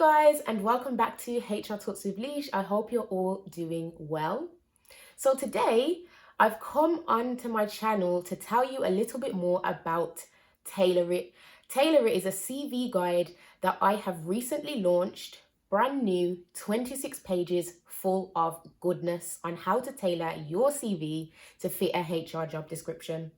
Guys, and welcome back to HR Talks with Lish. I hope you're all doing well. So today I've come onto my channel to tell you a little bit more about Tailoring. Tailoring is a CV guide that I have recently launched, brand new, 26 pages full of goodness on how to tailor your CV to fit a HR job description.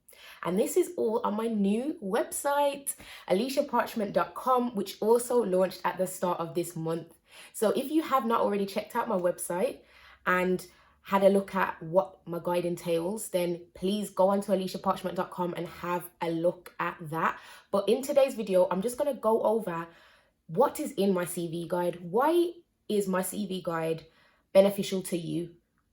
And this is all on my new website, aliciaparchment.com, which also launched at the start of this month. So if you have not already checked out my website and had a look at what my guide entails, then please go on to aliciaparchment.com and have a look at that. But in today's video, I'm just going to go over what is in my CV guide. Why is my CV guide beneficial to you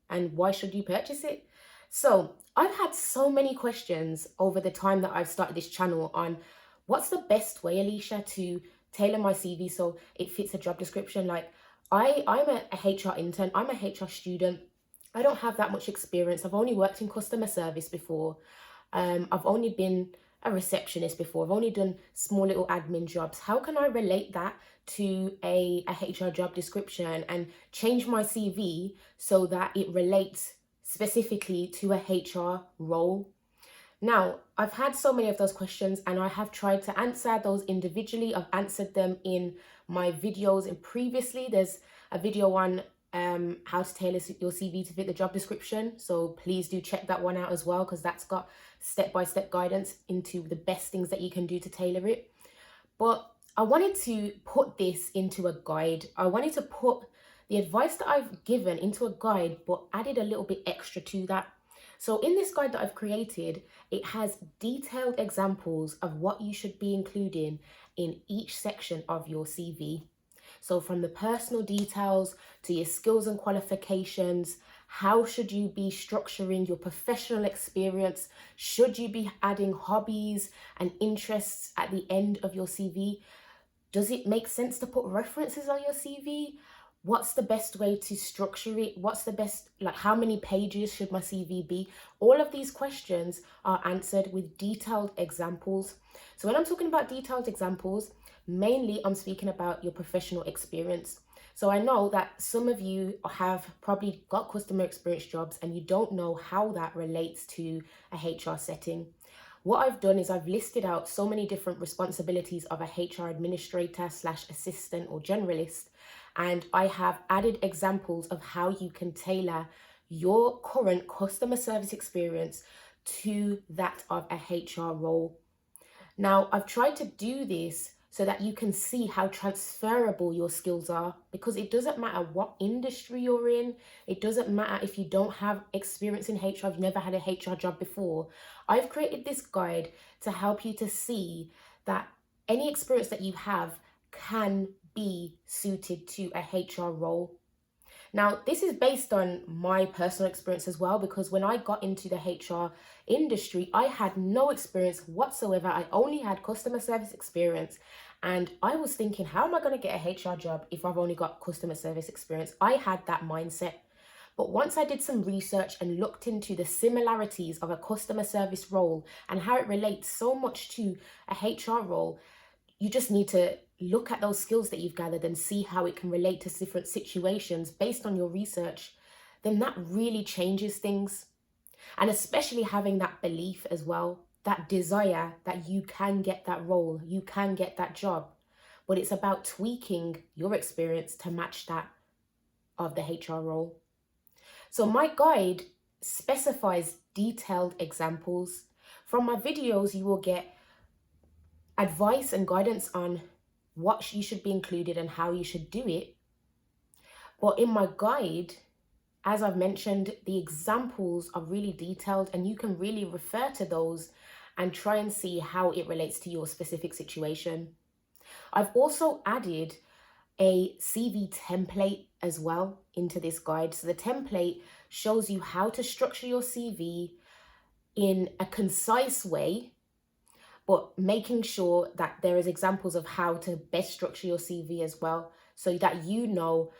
and why should you purchase it? So I've had so many questions over the time that I've started this channel on what's the best way, Alicia, to tailor my CV so it fits a job description. Like I'm a HR intern, I'm a HR student. I don't have that much experience. I've only worked in customer service before. I've only been a receptionist before. I've only done small little admin jobs. How can I relate that to a HR job description and change my CV so that it relates specifically to a HR role? Now, I've had so many of those questions and I have tried to answer those individually. I've answered them in my videos and previously. There's a video on how to tailor your CV to fit the job description. So please do check that one out as well, because that's got step-by-step guidance into the best things that you can do to tailor it. But I wanted to put this into a guide. I wanted to put the advice that I've given into a guide, but added a little bit extra to that. So in this guide that I've created, it has detailed examples of what you should be including in each section of your CV. So from the personal details to your skills and qualifications, how should you be structuring your professional experience? Should you be adding hobbies and interests at the end of your CV? Does it make sense to put references on your CV? What's the best way to structure it? What's the best, like how many pages should my CV be? All of these questions are answered with detailed examples. So when I'm talking about detailed examples, mainly I'm speaking about your professional experience. So I know that some of you have probably got customer experience jobs and you don't know how that relates to a HR setting. What I've done is I've listed out so many different responsibilities of a HR administrator / assistant or generalist, and I have added examples of how you can tailor your current customer service experience to that of a HR role. Now, I've tried to do this so that you can see how transferable your skills are, because it doesn't matter what industry you're in. It doesn't matter if you don't have experience in HR, you've never had a HR job before. I've created this guide to help you to see that any experience that you have can be suited to a HR role. Now, this is based on my personal experience as well, because when I got into the HR industry, I had no experience whatsoever. I only had customer service experience. And I was thinking, how am I going to get a HR job if I've only got customer service experience? I had that mindset. But once I did some research and looked into the similarities of a customer service role and how it relates so much to a HR role, you just need to look at those skills that you've gathered and see how it can relate to different situations based on your research. Then that really changes things. And especially having that belief as well, that desire that you can get that role, you can get that job. But it's about tweaking your experience to match that of the HR role. So my guide specifies detailed examples. From my videos, you will get advice and guidance on what you should be included and how you should do it. But in my guide, as I've mentioned, the examples are really detailed and you can really refer to those and try and see how it relates to your specific situation. I've also added a CV template as well into this guide. So the template shows you how to structure your CV in a concise way, but making sure that there is examples of how to best structure your CV as well, so that you know,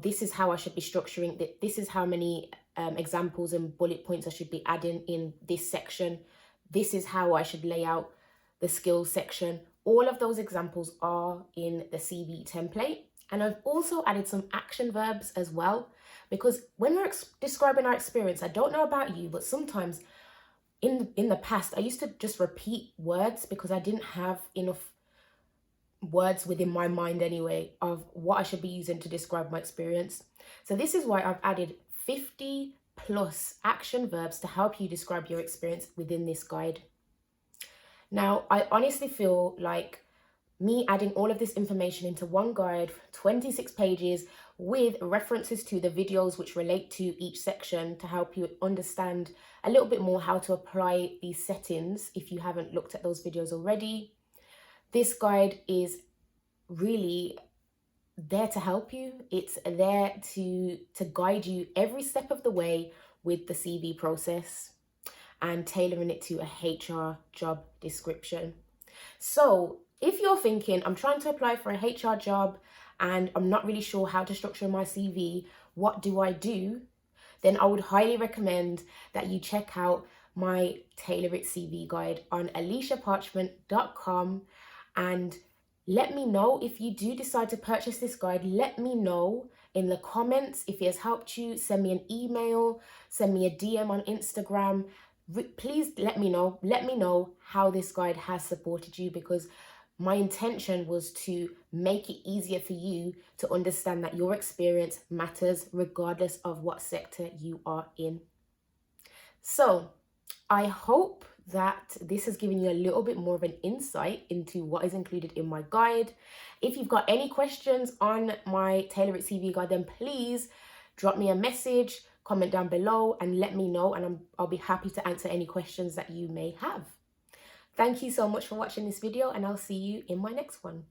this is how I should be structuring it. This is how many examples and bullet points I should be adding in this section. This is how I should lay out the skills section. All of those examples are in the CV template. And I've also added some action verbs as well, because when we're describing our experience, I don't know about you, but sometimes in the past, I used to just repeat words because I didn't have enough words within my mind anyway of what I should be using to describe my experience. So this is why I've added 50 plus action verbs to help you describe your experience within this guide. Now, I honestly feel like me adding all of this information into one guide, 26 pages, with references to the videos which relate to each section to help you understand a little bit more how to apply these settings if you haven't looked at those videos already. This guide is really there to help you. It's there to guide you every step of the way with the CV process and tailoring it to a HR job description. So if you're thinking, I'm trying to apply for a HR job and I'm not really sure how to structure my CV, what do I do? Then I would highly recommend that you check out my Tailor It CV guide on aliciaparchment.com, and let me know if you do decide to purchase this guide. Let me know in the comments if it has helped you. Send me an email, send me a DM on Instagram. Please let me know. Let me know how this guide has supported you, because my intention was to make it easier for you to understand that your experience matters regardless of what sector you are in. So I hope that this has given you a little bit more of an insight into what is included in my guide. If you've got any questions on my Tailor It CV guide, then please drop me a message, comment down below and let me know, and I'll be happy to answer any questions that you may have. Thank you so much for watching this video, and I'll see you in my next one.